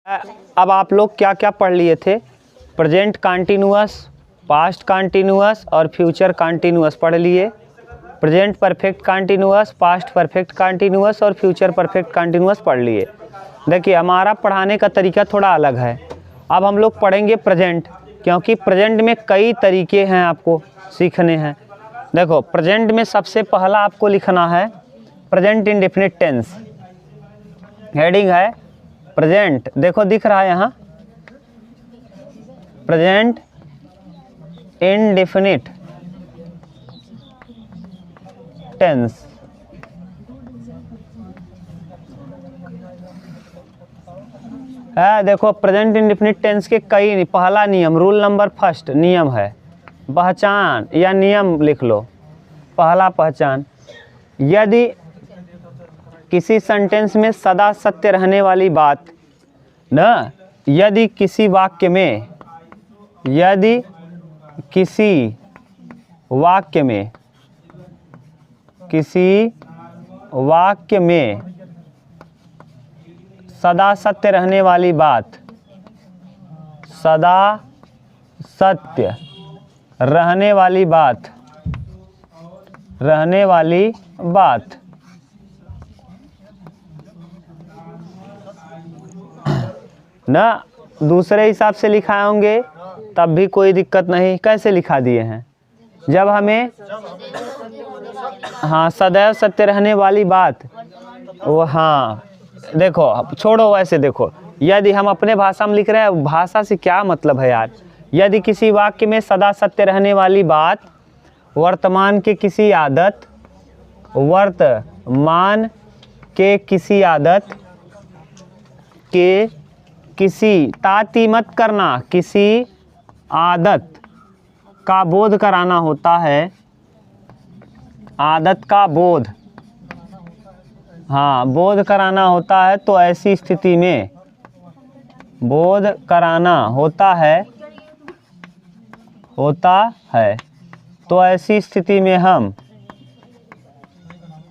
अब आप लोग क्या क्या पढ़ लिए थे? प्रेजेंट कंटिन्यूअस, पास्ट कंटिन्यूअस और फ्यूचर कंटिन्यूअस पढ़ लिए। Present perfect continuous, past perfect continuous और फ्यूचर परफेक्ट कंटिन्यूअस पढ़ लिए। देखिए हमारा पढ़ाने का तरीका थोड़ा अलग है। अब हम लोग पढ़ेंगे प्रेजेंट, क्योंकि प्रेजेंट में कई तरीके हैं आपको सीखने हैं। देखो प्रेजेंट में सबसे पहला आपको लिखना है प्रेजेंट इंडेफिनिट टेंस। हेडिंग है प्रेजेंट, देखो दिख रहा है यहाँ प्रेजेंट इंडेफिनिट टेंस। है देखो प्रेजेंट इंडेफिनिट टेंस के कई, पहला नियम, रूल नंबर फर्स्ट नियम है पहचान या नियम लिख लो। पहला पहचान, यदि किसी सेंटेंस में सदा सत्य रहने वाली बात न, यदि किसी वाक्य में, यदि किसी वाक्य में, किसी वाक्य में सदा सत्य रहने वाली बात, सदा सत्य रहने वाली बात, रहने वाली बात ना दूसरे हिसाब से लिखाए होंगे तब भी कोई दिक्कत नहीं। कैसे लिखा दिए हैं? जब हमें, हाँ, सदैव सत्य रहने वाली बात, वो हाँ देखो छोड़ो वैसे, देखो यदि हम अपने भाषा में लिख रहे हैं, भाषा से क्या मतलब है यार। यदि किसी वाक्य में सदा सत्य रहने वाली बात वर्तमान के किसी आदत, वर्तमान के किसी आदत के किसी, ताती मत करना, किसी आदत का बोध कराना होता है, आदत का बोध, हाँ बोध कराना होता है, तो ऐसी स्थिति में बोध कराना होता है, तो ऐसी स्थिति में हम,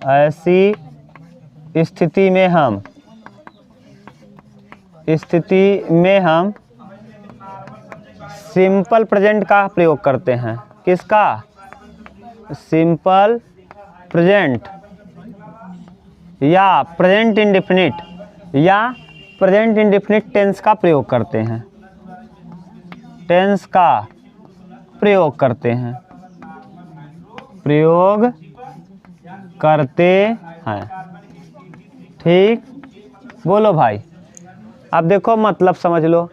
ऐसी स्थिति में हम, सिंपल प्रेजेंट का प्रयोग करते हैं। किसका? सिंपल प्रेजेंट या प्रेजेंट इंडेफिनिट, या प्रेजेंट इंडेफिनिट टेंस का प्रयोग करते हैं, टेंस का प्रयोग करते हैं, प्रयोग करते हैं। ठीक, बोलो भाई। अब देखो मतलब समझ लो,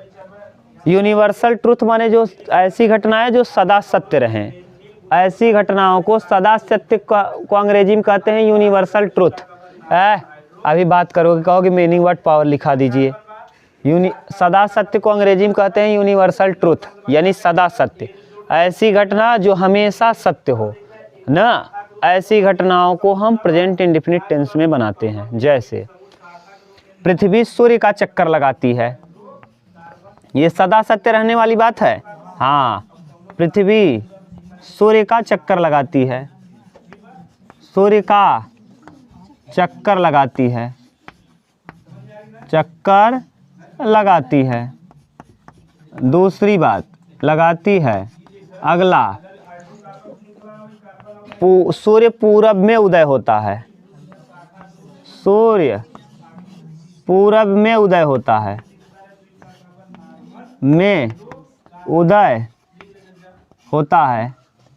यूनिवर्सल ट्रुथ माने जो ऐसी घटनाएं जो सदा सत्य रहें, ऐसी घटनाओं को सदा सत्य को अंग्रेजी में कहते हैं यूनिवर्सल ट्रुथ। अभी बात करोगे, कहोगे मीनिंग वर्ड पावर लिखा दीजिए। सदा सत्य को अंग्रेजी में कहते हैं यूनिवर्सल ट्रुथ, यानी सदा सत्य, ऐसी घटना जो हमेशा सत्य हो ना, ऐसी घटनाओं को हम प्रेजेंट इंडेफिनिट टेंस में बनाते हैं। जैसे पृथ्वी सूर्य का चक्कर लगाती है, ये सदा सत्य रहने वाली बात है। हाँ, पृथ्वी सूर्य का चक्कर लगाती है, सूर्य का चक्कर लगाती है, चक्कर लगाती है। दूसरी बात, लगाती है। अगला, सूर्य पूरब में उदय होता है, सूर्य पूरब में उदय होता है, में उदय होता है,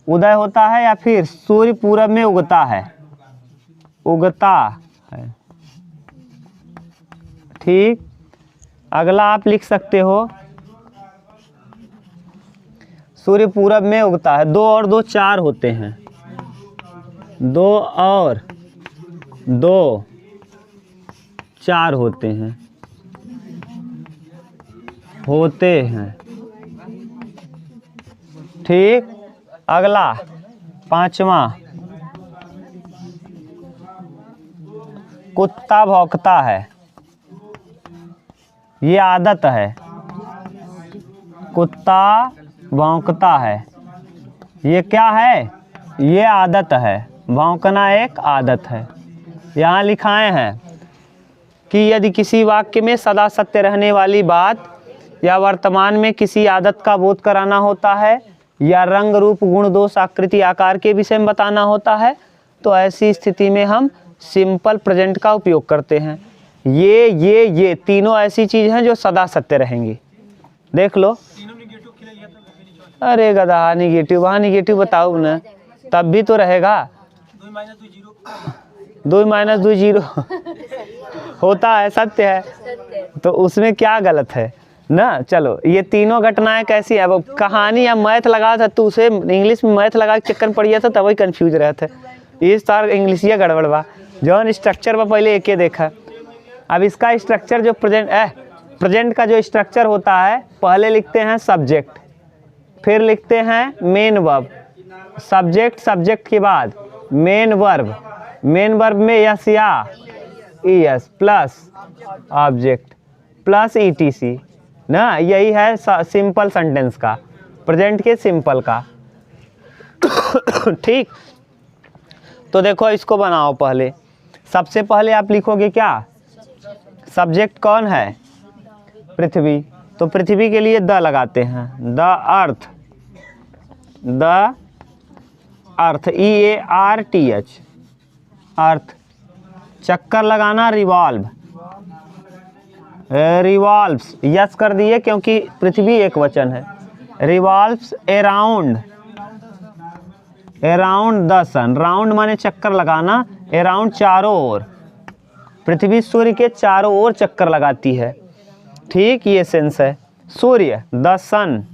उदय होता है, या फिर सूर्य पूरब में उगता है, उगता है। ठीक, अगला आप लिख सकते हो सूर्य पूरब में उगता है। 2 और 2 4 होते हैं, 2 और 2 4 होते हैं, होते हैं। ठीक, अगला 5वां, कुत्ता भौंकता है, ये आदत है, कुत्ता भौंकता है, ये क्या है? ये आदत है, भौंकना एक आदत है। यहाँ लिखाए हैं कि यदि किसी वाक्य में सदा सत्य रहने वाली बात या वर्तमान में किसी आदत का बोध कराना होता है या रंग रूप गुण दोष आकृति आकार के विषय में बताना होता है तो ऐसी स्थिति में हम सिंपल प्रेजेंट का उपयोग करते हैं। ये तीनों ऐसी चीज़ हैं जो सदा सत्य रहेंगी। देख लो। अरे गधा, निगेटिव, वहाँ निगेटिव बताओ ना, तब भी तो रहेगा। 2 - 2 0 होता है, सत्य है, तो उसमें क्या गलत है ना। चलो, ये तीनों घटनाएं कैसी है। वो कहानी या मैथ लगा था, तो उसे इंग्लिश में मैथ लगा के चक्कर पड़ गया था, तब वही कन्फ्यूज रहे थे। इस तार इंग्लिशिया गड़बड़ बा, जौन स्ट्रक्चर पर पहले एक देखा। अब इसका स्ट्रक्चर जो प्रेजेंट का जो स्ट्रक्चर होता है, पहले लिखते हैं सब्जेक्ट, फिर लिखते हैं मेन वर्ब, सब्जेक्ट के बाद मेन वर्ब में यस या ES plus object plus etc ना। यही है सिंपल सेंटेंस का, प्रेजेंट के सिंपल का। ठीक, तो देखो इसको बनाओ। पहले सबसे पहले आप लिखोगे क्या, सब्जेक्ट कौन है, पृथ्वी, तो पृथ्वी के लिए द लगाते हैं, द अर्थ EARTH, अर्थ। चक्कर लगाना रिवॉल्व्स, यस कर दिए क्योंकि पृथ्वी एक वचन है। Revolves around the sun, round माने चक्कर लगाना, अराउंड चारों ओर, पृथ्वी सूर्य के चारों ओर चक्कर लगाती है। ठीक, ये सेंस है। सूर्य, द सन,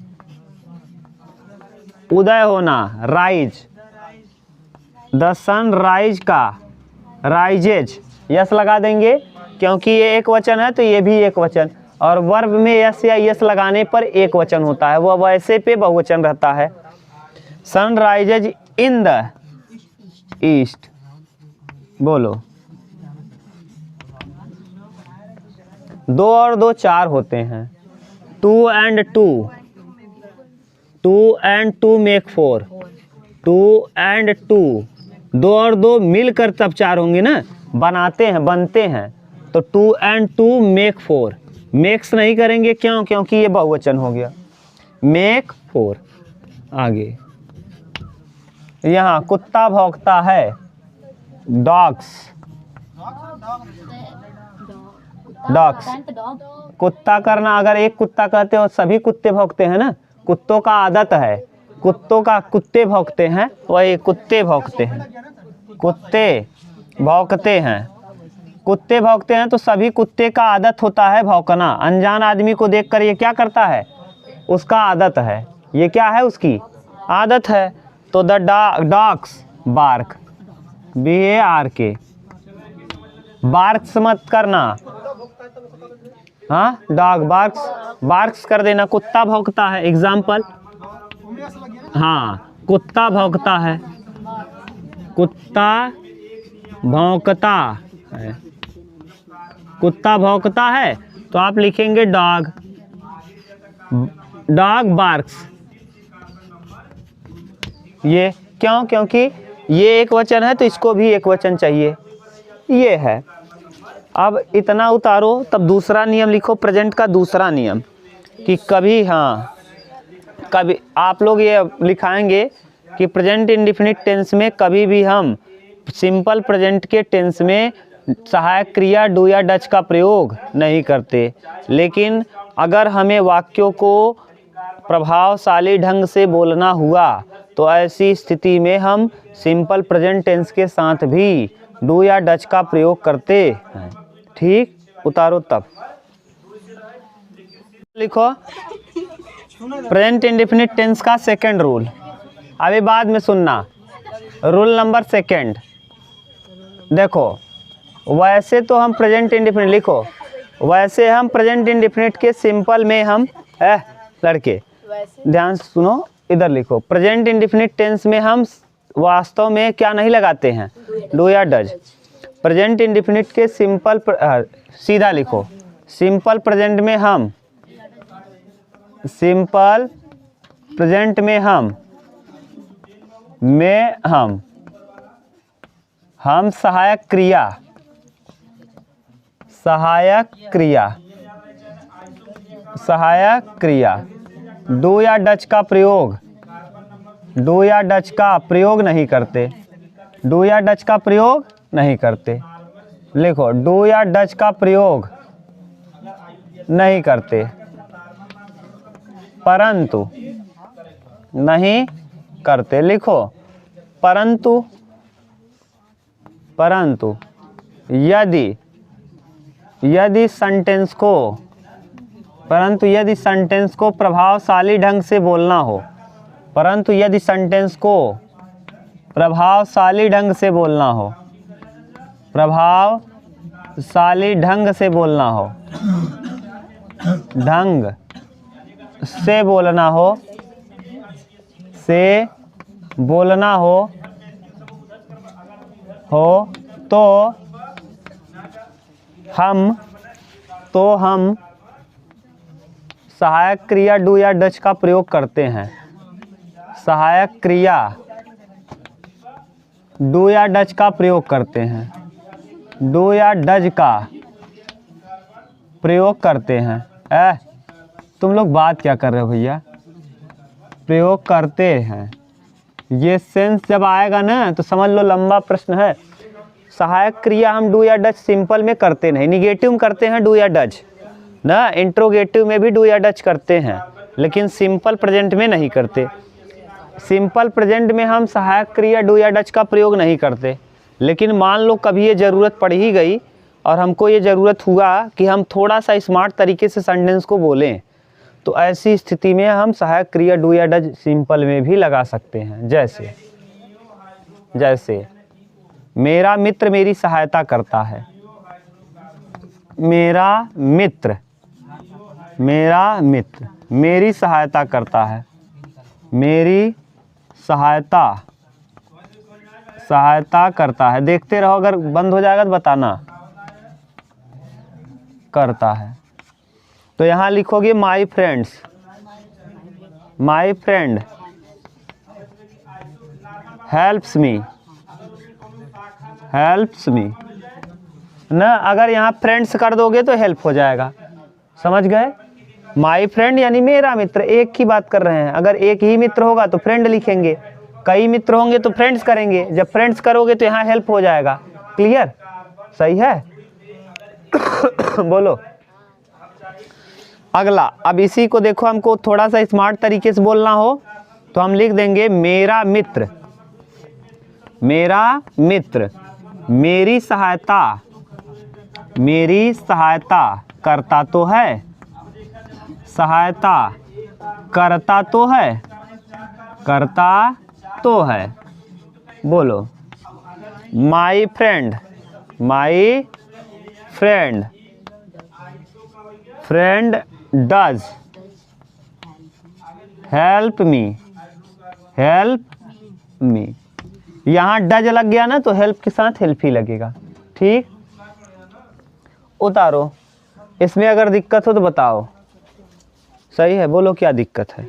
उदय होना, राइज, द सन राइज का राइजेज, यस लगा देंगे क्योंकि ये एक वचन है तो ये भी एक वचन, और वर्ब में यस या यस लगाने पर एक वचन होता है, वह वैसे पे बहुवचन रहता है। Sun rises in the east, बोलो। 2 और 2 4 होते हैं, 2 and 2 मेक 4, 2 and 2, 2 और 2 मिलकर तब 4 होंगे ना, बनते हैं, तो 2 and 2 मेक 4, मेक्स नहीं करेंगे, क्यों, क्योंकि ये बहुवचन हो गया। मेक 4। आगे यहाँ कुत्ता भौंकता है, डॉग्स, कुत्ता करना, अगर एक कुत्ता कहते हो सभी कुत्ते भौंकते हैं ना, कुत्तों का आदत है, कुत्ते भौंकते हैं, वही कुत्ते भौंकते हैं, कुत्ते भौंकते हैं, तो सभी कुत्ते का आदत होता है भौंकना। अनजान आदमी को देखकर ये क्या करता है, उसका आदत है, ये क्या है, उसकी आदत है। तो the dogs bark, BARK, barks मत करना, हाँ, डॉग बार्क्स कर देना, कुत्ता भौंकता है। एग्जाम्पल, हाँ, कुत्ता भौंकता है, कुत्ता भौंकता है, तो आप लिखेंगे डॉग बार्क्स। ये क्यों, क्योंकि ये एक वचन है तो इसको भी एक वचन चाहिए, ये है। अब इतना उतारो, तब दूसरा नियम लिखो, प्रेजेंट का दूसरा नियम, कि कभी, हाँ, कभी आप लोग ये लिखाएंगे कि प्रेजेंट इंडेफिनिट टेंस में कभी भी हम सिंपल प्रेजेंट के टेंस में सहायक क्रिया डू या डच का प्रयोग नहीं करते, लेकिन अगर हमें वाक्यों को प्रभावशाली ढंग से बोलना हुआ तो ऐसी स्थिति में हम सिंपल प्रेजेंट टेंस के साथ भी डू या डच का प्रयोग करते हैं। ठीक, उतारो। तब लिखो प्रेजेंट इंडेफिनिट टेंस का सेकंड रूल, अभी बाद में सुनना। रूल नंबर 2, देखो, वैसे तो हम प्रेजेंट इंडेफिनिट, लिखो, वैसे हम प्रेजेंट इंडेफिनिट के सिंपल में हम लड़के ध्यान सुनो, इधर लिखो, प्रेजेंट इंडेफिनिट टेंस में हम वास्तव में क्या नहीं लगाते हैं, डू या डज। प्रेजेंट इंडेफिनिट के सिंपल सीधा लिखो, सिंपल प्रेजेंट में हम सहायक सहायक क्रिया, सहायक क्रिया। डू या डच का प्रयोग, डू या डच का प्रयोग नहीं करते, डू या डच का प्रयोग नहीं करते। लिखो, डू या डच का प्रयोग नहीं करते, परंतु नहीं करते। लिखो, परंतु, परंतु यदि, यदि सेंटेंस को, परंतु यदि सेंटेंस को प्रभावशाली ढंग से बोलना हो, परंतु यदि सेंटेंस को प्रभावशाली ढंग से बोलना हो, प्रभावशाली ढंग से बोलना हो, ढंग से बोलना हो, से बोलना हो तो हम सहायक क्रिया डू या डच का प्रयोग करते हैं। सहायक क्रिया डू या डच का प्रयोग करते हैं, डू या डच का प्रयोग करते हैं। तुम लोग बात क्या कर रहे हो भैया? प्रयोग करते हैं, ये सेंस जब आएगा ना तो समझ लो लंबा प्रश्न है। सहायक क्रिया हम डू या डच सिंपल में करते नहीं, निगेटिव में करते हैं डू या डच ना, इंट्रोगेटिव में भी डू या डच करते हैं, लेकिन सिंपल प्रेजेंट में नहीं करते। सिंपल प्रेजेंट में हम सहायक क्रिया डू या डच का प्रयोग नहीं करते, लेकिन मान लो कभी ये ज़रूरत पड़ ही गई और हमको ये ज़रूरत हुआ कि हम थोड़ा सा स्मार्ट तरीके से सेंटेंस को बोलें, तो ऐसी स्थिति में हम सहायक क्रिया डू या डच सिंपल में भी लगा सकते हैं। जैसे, जैसे मेरा मित्र मेरी सहायता करता है, मेरा मित्र, मेरा मित्र मेरी सहायता करता है, मेरी सहायता, सहायता करता है। देखते रहो, अगर बंद हो जाएगा तो बताना, करता है। तो यहाँ लिखोगे my friends, my friend helps me, helps me ना। अगर यहाँ फ्रेंड्स कर दोगे तो हेल्प हो जाएगा, समझ गए? माई फ्रेंड यानी मेरा मित्र, एक की बात कर रहे हैं। अगर एक ही मित्र होगा तो फ्रेंड लिखेंगे, कई मित्र होंगे तो फ्रेंड्स करेंगे। जब फ्रेंड्स करोगे तो यहाँ हेल्प हो जाएगा। क्लियर? सही है? बोलो अगला। अब इसी को देखो, हमको थोड़ा सा स्मार्ट तरीके से बोलना हो तो हम लिख देंगे मेरा मित्र, मेरा मित्र मेरी सहायता, मेरी सहायता करता तो है, सहायता करता तो है, करता तो है। बोलो, my friend, my friend, friend does help me, help me. यहाँ डज लग गया ना तो हेल्प के साथ हेल्प ही लगेगा। ठीक, उतारो। इसमें अगर दिक्कत हो तो बताओ। सही है? बोलो क्या दिक्कत है?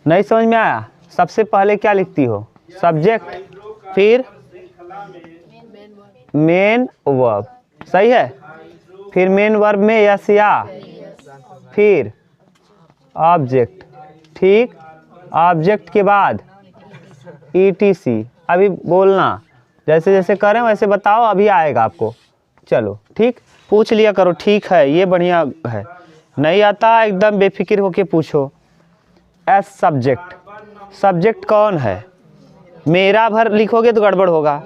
नहीं समझ में आया? सबसे पहले क्या लिखती हो? सब्जेक्ट, फिर मेन वर्ब। सही है? फिर मेन वर्ब में यस या, फिर ऑब्जेक्ट। ठीक, ऑब्जेक्ट के बाद ETC। अभी बोलना जैसे जैसे करें वैसे बताओ, अभी आएगा आपको। चलो ठीक, पूछ लिया करो। ठीक है, ये बढ़िया है। नहीं आता एकदम बेफिक्र होके पूछो। एस सब्जेक्ट, सब्जेक्ट कौन है? मेरा भर लिखोगे तो गड़बड़ होगा।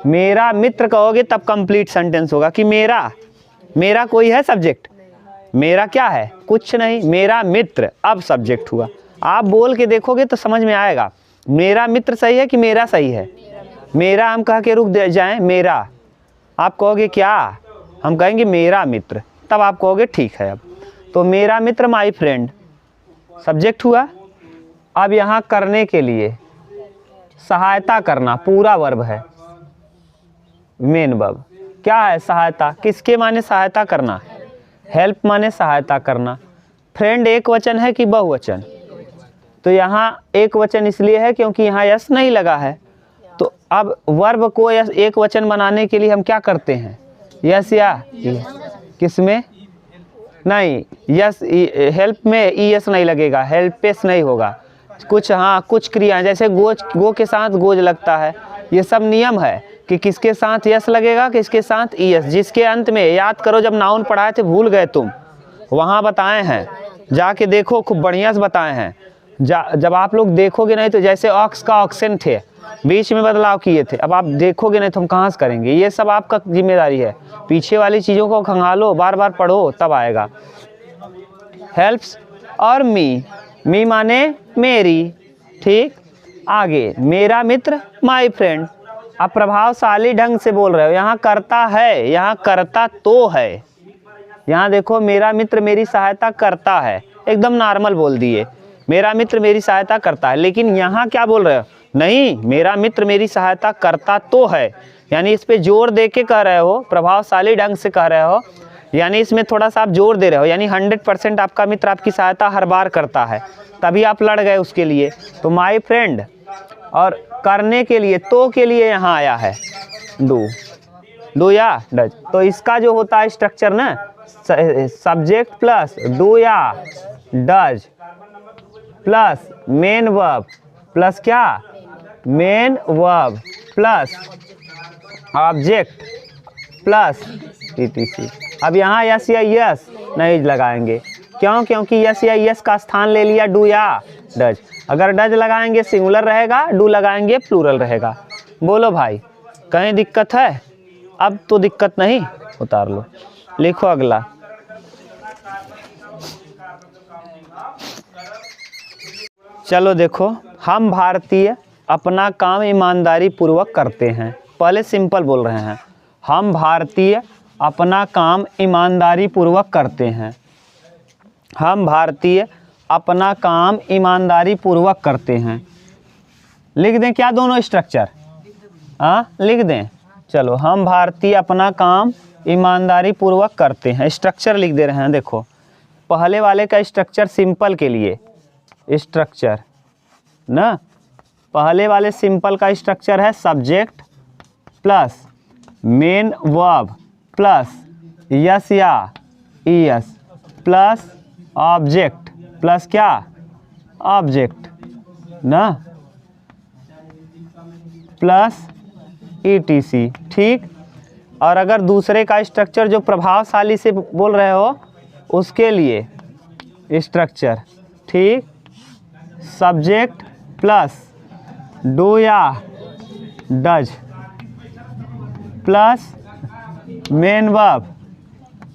मेरा मित्र कहोगे तब कंप्लीट सेंटेंस होगा कि मेरा, मेरा कोई है सब्जेक्ट? मेरा क्या है? कुछ नहीं, मेरा मित्र अब सब्जेक्ट हुआ। आप बोल के देखोगे तो समझ में आएगा मेरा मित्र सही है कि मेरा सही है। मेरा हम कह के रुक जाएं, मेरा, आप कहोगे क्या? हम कहेंगे मेरा मित्र, तब आप कहोगे ठीक है। अब तो मेरा मित्र माई फ्रेंड सब्जेक्ट हुआ। अब यहाँ करने के लिए सहायता करना पूरा वर्ब है, मेन वर्ब। क्या है? सहायता। किसके माने सहायता करना? हेल्प माने सहायता करना। फ्रेंड एक वचन है कि बहुवचन? तो यहाँ एक वचन इसलिए है क्योंकि यहाँ यस नहीं लगा है। तो अब वर्ब को एक वचन बनाने के लिए हम क्या करते हैं? यस या किसमें नहीं, यस हेल्प में ईएस नहीं लगेगा, हेल्पेस नहीं होगा। कुछ हाँ कुछ क्रियाएं जैसे गो के साथ गोज लगता है, ये सब नियम है कि किसके साथ यस लगेगा किसके साथ ईएस। जिसके अंत में याद करो जब नाउन पढ़ाए थे भूल गए तुम, वहाँ बताए हैं, जाके देखो खूब बढ़िया से बताए हैं। जब आप लोग देखोगे नहीं तो जैसे ऑक्स का ऑक्सन थे बीच में बदलाव किए थे, अब आप देखोगे नहीं तो हम कहाँ से करेंगे। ये सब आपका जिम्मेदारी है, पीछे वाली चीज़ों को खंगालो, बार बार पढ़ो तब आएगा। हेल्प्स और मी माने मेरी, ठीक। आगे मेरा मित्र माय फ्रेंड। आप प्रभावशाली ढंग से बोल रहे हो, यहाँ करता है, यहाँ करता तो है। यहाँ देखो मेरा मित्र मेरी सहायता करता है, एकदम नॉर्मल बोल दिए मेरा मित्र मेरी सहायता करता है। लेकिन यहाँ क्या बोल रहे हो, नहीं मेरा मित्र मेरी सहायता करता तो है, यानी इस पे जोर दे के कह रहे हो, प्रभावशाली ढंग से कह रहे हो, यानी इसमें थोड़ा सा आप जोर दे रहे हो। यानी 100% आपका मित्र आपकी सहायता हर बार करता है, तभी आप लड़ गए उसके लिए। तो माय फ्रेंड और करने के लिए तो के लिए यहाँ आया है डू या डज। तो इसका जो होता है स्ट्रक्चर ना, सब्जेक्ट प्लस डू या does plus main verb plus क्या main verb plus object plus ETC. अब यहाँ यस या यस नहीं लगाएंगे, क्यों? क्योंकि यस या यस का स्थान ले लिया डू या डज। अगर डज लगाएंगे सिंगुलर रहेगा, डू लगाएंगे प्लूरल रहेगा। बोलो भाई कहीं दिक्कत है? अब तो दिक्कत नहीं, उतार लो। लिखो अगला, चलो देखो, हम भारतीय अपना काम ईमानदारी पूर्वक करते हैं। पहले सिंपल बोल रहे हैं, हम भारतीय अपना काम ईमानदारी पूर्वक करते हैं। हम भारतीय अपना काम ईमानदारी पूर्वक करते हैं। लिख दें क्या दोनों स्ट्रक्चर? हाँ लिख दें। चलो, हम भारतीय अपना काम ईमानदारी पूर्वक करते हैं, स्ट्रक्चर लिख दे रहे हैं। देखो पहले वाले का स्ट्रक्चर सिंपल के लिए स्ट्रक्चर ना, पहले वाले सिंपल का स्ट्रक्चर है subject plus main verb plus yes या ईएस प्लस ऑब्जेक्ट प्लस क्या ऑब्जेक्ट ना प्लस ईटीसी, ठीक। और अगर दूसरे का स्ट्रक्चर जो प्रभावशाली से बोल रहे हो उसके लिए स्ट्रक्चर, ठीक, सब्जेक्ट प्लस डू या does plus main verb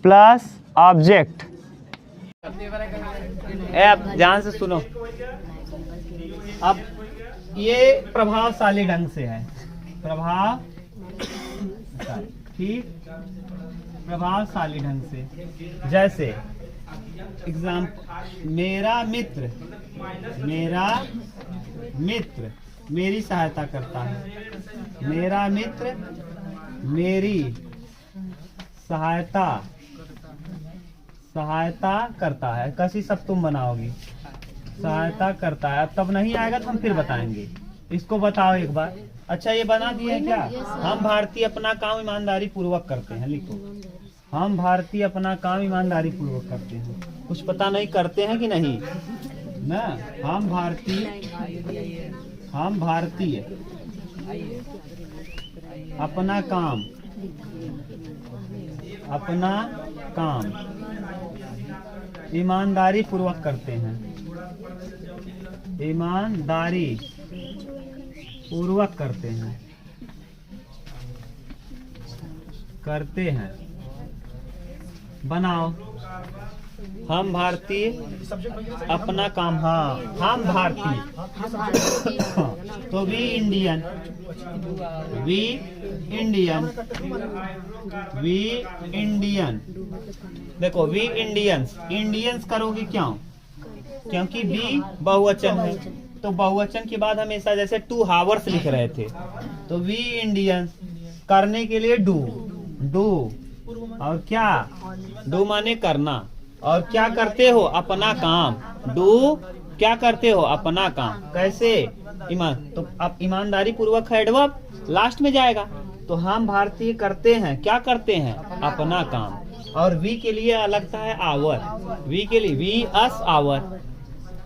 plus object. अब ध्यान से सुनो, अब ये प्रभावशाली ढंग से है, प्रभाव, ठीक, प्रभावशाली ढंग से। जैसे एग्जाम्पल, मेरा मित्र मेरी सहायता करता है। मेरा मित्र मेरी सहायता करता है। कैसी सब तुम बनाओगी? सहायता करता है। तब नहीं आएगा तो हम फिर बताएंगे। इसको बताओ एक बार। अच्छा ये बना दिए क्या? हम भारतीय अपना काम ईमानदारी पूर्वक करते हैं। लिखो, हम भारतीय अपना काम ईमानदारी पूर्वक करते हैं। कुछ पता नहीं करते हैं कि नहीं ना। हम भारतीय अपना काम ईमानदारी पूर्वक करते हैं। ईमानदारी पूर्वक करते हैं। बनाओ, हम भारतीय अपना काम, हाँ हम भारतीय, तो वी इंडियन देखो वी इंडियंस करोगे क्यों? क्योंकि वी बहुवचन है, तो बहुवचन के बाद हमेशा जैसे 2 हावर्स लिख रहे थे, तो वी इंडियंस करने के लिए डू और क्या डू माने करना, और क्या करते हो? अपना काम। डू क्या करते हो? अपना काम। कैसे? ईमान, तो अब ईमानदारी पूर्वक है एडवर्ब लास्ट में जाएगा, तो हम भारतीय करते हैं, क्या करते हैं? अपना काम। और वी के लिए लगता है आवर, वी के लिए वी अस आवर।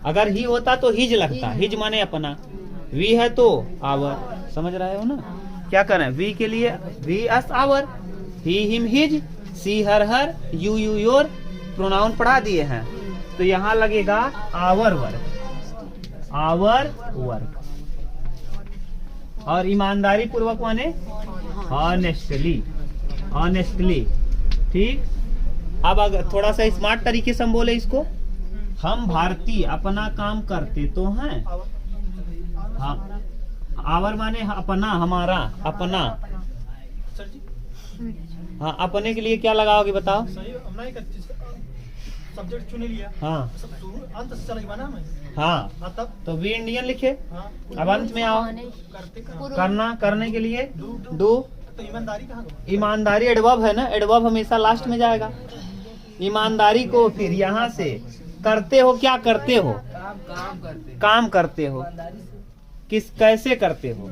अगर ही होता तो हिज लगता, हिज माने अपना, वी है तो आवर। समझ रहे हो ना? क्या करें? वी के लिए we us our, he him his, she her her, you you your, pronoun पढ़ा दिए हैं। तो यहाँ लगेगा आवर वर्क, आवर वर्क। और ईमानदारी पूर्वक माने ऑनेस्टली, ऑनेस्टली। ठीक। अब अगर थोड़ा सा स्मार्ट तरीके से हम बोले इसको, हम भारतीय अपना काम करते तो हैं। हाँ, आवर माने अपना, हमारा, अपना। हाँ, अपने के लिए क्या लगाओगे बताओ? सब्जेक्ट चुन लिया। हाँ, अंत से चलेगा ना मैं। हाँ, तब तो वी इंडियन लिखे। हाँ, अब अंत में आओ, करना, करने के लिए डू। तो ईमानदारी कहाँ गई? ईमानदारी एडवर्ब है ना, एडवर्ब हमेशा लास्ट में जाएगा। ईमानदारी को फिर यहाँ से करते हो, क्या करते हो? काम करते हो। किस कैसे करते हो?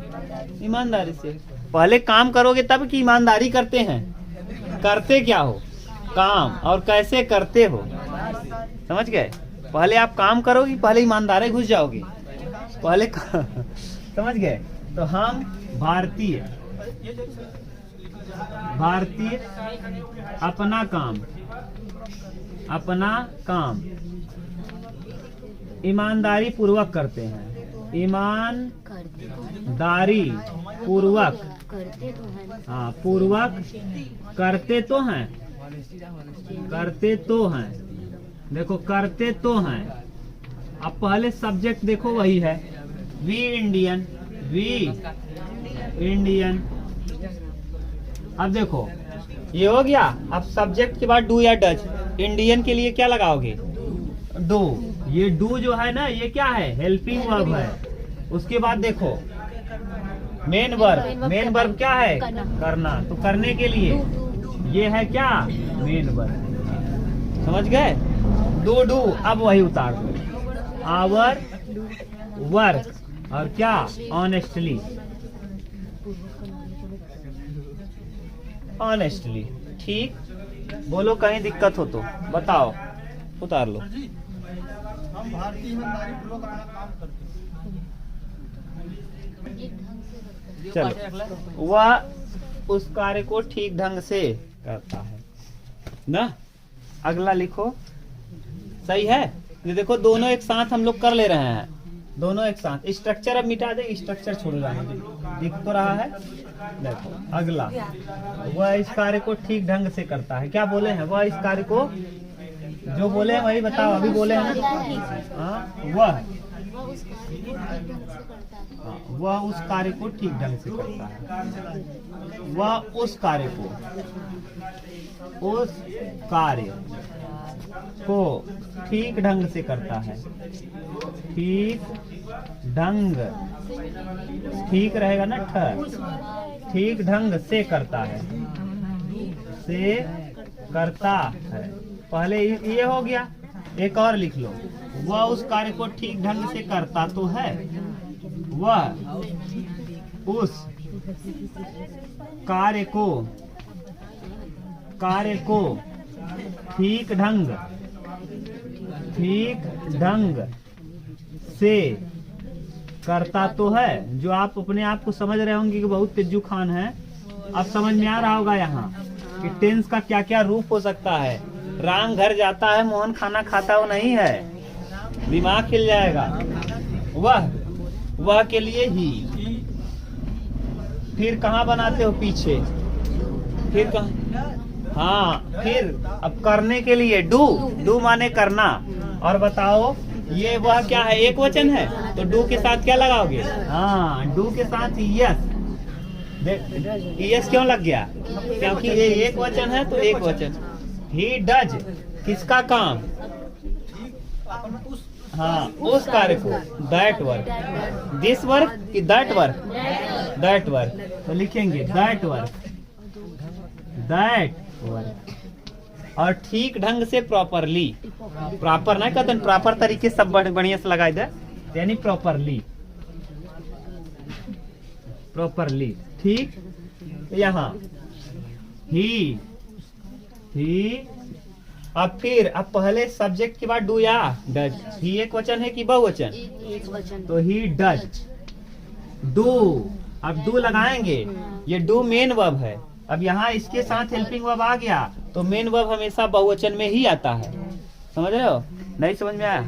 ईमानदारी से। पहले काम करोगे तब की ईमानदारी करते हैं। करते क्या हो? काम। और कैसे करते हो? समझ गए? पहले आप काम करोगे, पहले ईमानदारी घुस जाओगे, पहले समझ गए? तो हम भारतीय, भारतीय अपना काम, अपना काम ईमानदारी पूर्वक करते हैं। ईमानदारी पूर्वक, हाँ, पूर्वक करते तो हैं, करते तो हैं। देखो, करते तो हैं। अब पहले सब्जेक्ट देखो वही है, वी इंडियन, वी इंडियन। अब देखो ये हो गया। अब सब्जेक्ट के बाद डू या डज। इंडियन के लिए क्या लगाओगे? डू। ये डू जो है ना, ये क्या है? हेल्पिंग वर्ब है। उसके बाद देखो मेन वर्ब, मेन वर्ब क्या है? करना। तो करने के लिए ये है क्या? Main verb. समझ गए? Do do. अब वही उतार दो, आवर वर्क। और क्या? Honestly, honestly. ठीक। बोलो कहीं दिक्कत हो तो बताओ, उतार लो। हम भारतीय ईमानदारी पूर्वक अपना काम करते हैं। चलो, वह उस कार्य को ठीक ढंग से करता है ना। अगला लिखो। सही है? ये देखो, दोनों एक साथ हम लोग कर ले रहे हैं, दोनों एक साथ। स्ट्रक्चर अब मिटा दे, स्ट्रक्चर छोड़ रहा है, दिख तो रहा है। देखो अगला, वह इस कार्य को ठीक ढंग से करता है। क्या बोले हैं? वह इस कार्य को, जो बोले हैं वही बताओ। अभी बोले हैं ना, हाँ, वह उस कार्य को ठीक ढंग से करता है। वह उस कार्य को, उस कार्य को ठीक ढंग से करता है। ठीक ढंग, ठीक रहेगा ना, ठीक ढंग से करता है, से करता है। पहले ये हो गया। एक और लिख लो, वह उस कार्य को ठीक ढंग से करता तो है। वह उस कार्य को, कार्य को ठीक ढंग, ठीक ढंग से करता तो है। जो आप अपने आप को समझ रहे होंगे कि बहुत तेजू खान है, अब समझ में आ रहा होगा यहाँ कि टेंस का क्या क्या रूप हो सकता है। राम घर जाता है, मोहन खाना खाता वो नहीं है, दिमाग खिल जाएगा। वह के लिए ही। फिर कहाँ बनाते हो? पीछे। फिर कहाँ? हाँ, फिर अब करने के लिए डू, डू माने करना। और बताओ ये वह क्या है? एक वचन है, तो डू के साथ क्या लगाओगे? हाँ, डू के साथ यस। यस क्यों लग गया? क्योंकि ये एक वचन है, तो एक वचन। ही डज, किसका काम? हाँ, उस कार्य को। दैट वर्क, दिस वर्क कि दैट वर्क? That work. तो लिखेंगे दैट वर्क, दैट वर्क। और ठीक ढंग से, प्रॉपरली। प्रॉपर ना कहते, प्रॉपर तरीके सब बढ़िया से लगाई दे, यानी प्रॉपरली, प्रॉपरली। ठीक। यहाँ ही अब फिर अब पहले सब्जेक्ट के बाद डू या डज। ही एक वचन है कि बहुवचन? एक वचन। तो ही डज डू। अब डू लगाएंगे, ये डू मेन वर्ब है। अब यहाँ इसके साथ हेल्पिंग वर्ब आ गया तो मेन वर्ब हमेशा बहुवचन में ही आता है। समझ रहे हो? नहीं समझ में आया?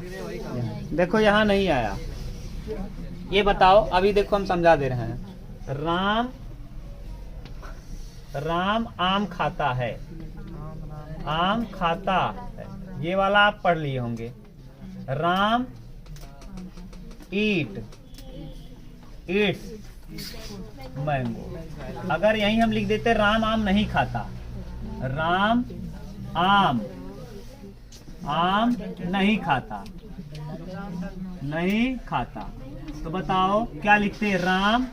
देखो यहाँ नहीं आया, ये बताओ। अभी देखो हम समझा दे रहे हैं। राम आम खाता है। आम खाता है, ये वाला आप पढ़ लिए होंगे। Ram Yeats mango. अगर यहीं हम लिख देते राम आम नहीं खाता, राम आम नहीं खाता, तो बताओ क्या लिखते हैं? राम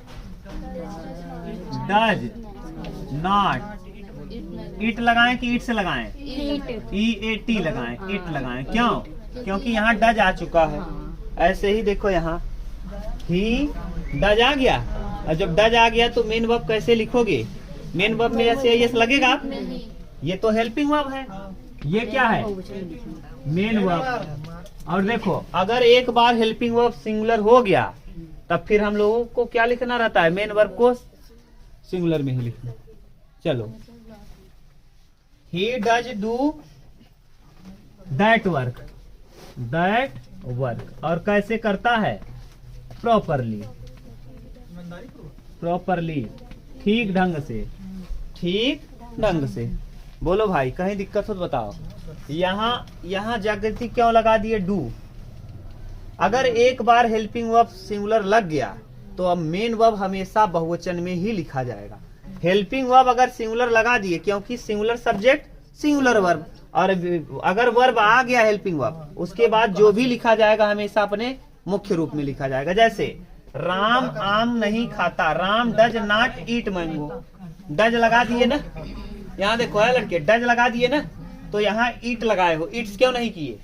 डज नॉट इट लगाएं कि ईट से लगाएं? EAT लगाएं, इट लगाएं। क्यों? क्योंकि यहाँ डज आ चुका है। ऐसे ही देखो यहाँ ही डज आ गया, और जब डज आ गया तो मेन वर्ब कैसे लिखोगे? मेन वर्ब में ऐसे यस लगेगा? ये तो हेल्पिंग वर्ब है, ये क्या है? Main verb. और देखो अगर एक बार हेल्पिंग वर्ब सिंगुलर हो गया तब फिर हम लोगों को क्या लिखना रहता है? मेन वर्ब को सिंगुलर में ही लिखना। चलो, he does do that work। और कैसे करता है? प्रॉपरली, ठीक ढंग से। बोलो भाई, कहीं दिक्कत हो तो बताओ। यहाँ जागृति क्यों लगा दिए? डू। अगर एक बार हेल्पिंग वर्ब सिंगुलर लग गया तो अब मेन वर्ब हमेशा बहुवचन में ही लिखा जाएगा। हेल्पिंग वर्ब अगर सिंगुलर लगा दिए, क्योंकि सिंगुलर सब्जेक्ट सिंगुलर वर्ब, और अगर वर्ब आ गया हेल्पिंग वर्ब, उसके बाद जो भी लिखा जाएगा हमेशा अपने मुख्य रूप में लिखा जाएगा। जैसे राम आम नहीं खाता, Ram does not eat mango. Does लगा दिए ना, यहाँ देखो है लड़के, डज लगा दिए ना, तो यहाँ ईट लगाए हो। ईट्स क्यों नहीं किए?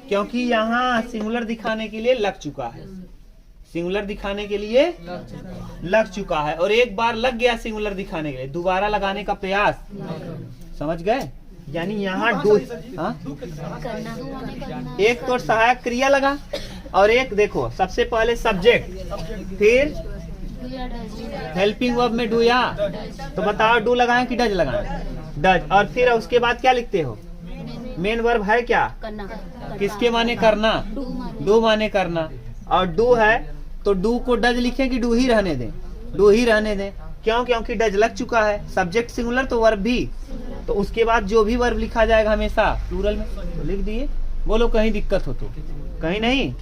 क्योंकि यहाँ सिंगुलर दिखाने के लिए लग चुका है, लग चुका है। और एक बार लग गया सिंगुलर दिखाने के लिए, दोबारा लगाने का प्रयास, समझ गए? यानी यहाँ दो, एक तो सहायक क्रिया लगा, और एक देखो सबसे पहले सब्जेक्ट, फिर हेल्पिंग वर्ब में डू या। तो बताओ डू लगाएं कि डज लगाएं? डज। और फिर उसके बाद क्या लिखते हो? मेन वर्ब है क्या? किसके माने? करना। डू माने करना। और डू है तो डू को डज लिखें कि डू ही रहने दें? डू ही रहने दें। क्यों? क्योंकि डज लग चुका है, सब्जेक्ट सिंगुलर तो वर्ब भी, तो उसके बाद जो भी वर्ब लिखा जाएगा हमेशा प्लूरल में, तो लिख दिए। बोलो कहीं दिक्कत हो तो? कहीं नहीं।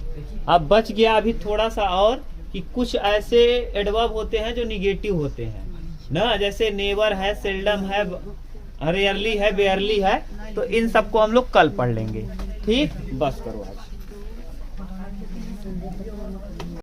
अब बच गया अभी थोड़ा सा और, कि कुछ ऐसे एडवर्ब होते हैं जो निगेटिव होते हैं ना, जैसे नेवर है, सेल्डम है, रेयरली है, बेयरली है। तो इन सबको हम लोग कल पढ़ लेंगे। ठीक, बस करो आज।